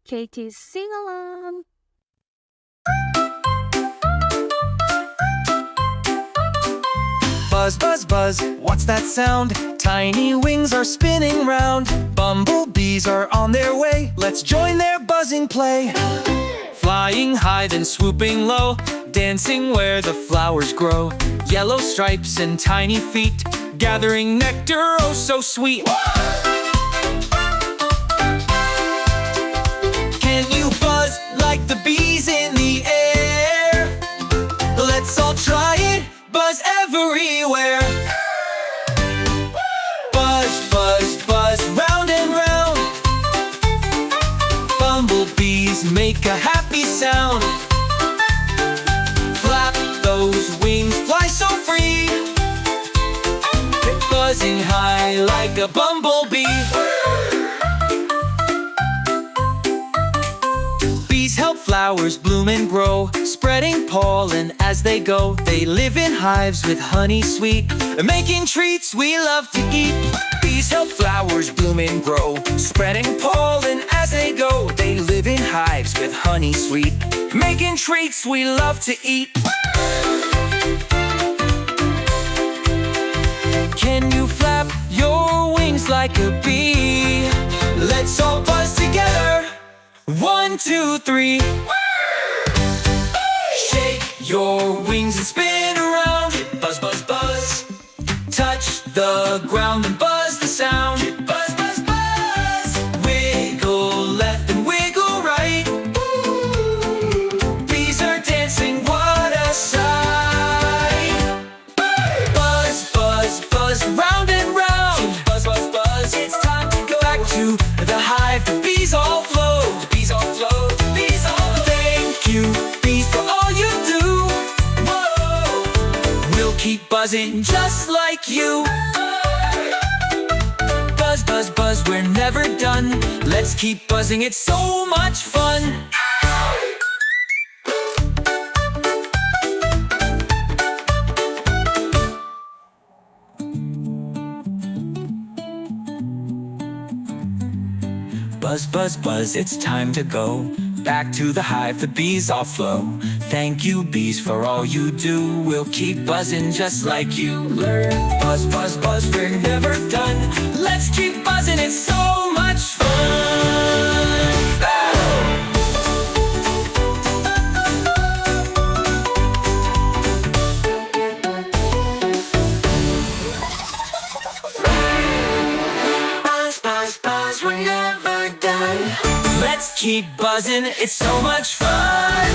Katie's Sing-Along. Buzz, buzz, buzz, what's that sound? Tiny wings are spinning round. Bumblebees are on their way. Let's join their buzzing play. Flying high then swooping low, dancing where the flowers grow. Yellow stripes and tiny feet, gathering nectar oh so sweet. Can you buzz like the bees in the air? Let's all try it, buzz everywhere. Buzz, buzz, buzz, round and round. Bumblebees make a happy sound. Flap those wings, fly so free, buzzing high like a bumblebee. Bees help flowers bloom and grow, spreading pollen as they go. They live in hives with honey sweet, making treats we love to eat. Bees help flowers bloom and grow, spreading pollen as they go. They live in hives with honey sweet, making treats we love to eat. Can you flap your wings like a bee? Let's all buzz together. 1, 2, 3. Shake your wings and spin around. Buzz, buzz, buzz. Touch the ground and buzz the sound. Buzz, buzz, buzz. Wiggle left and wiggle right. Bees are dancing, what a sight. Buzz, buzz, buzz, round and round. Buzz, buzz, buzz. It's time to go back to the hive. The bees all flow. The bees all flow. The bees all flow. Thank you, bees, for all you do. Whoa. We'll keep buzzing just like you. Buzz, buzz, buzz, we're never done. Let's keep buzzing, it's so much fun. Buzz, buzz, buzz, it's time to go back to the hive, the bees all flow. Thank you, bees, for all you do. We'll keep buzzing just like you learn. Buzz, buzz, buzz, we're never done. Let's keep buzzing, it's so much fun. Buzz, buzz, buzz, we're never done. Let's keep buzzing, it's so much fun.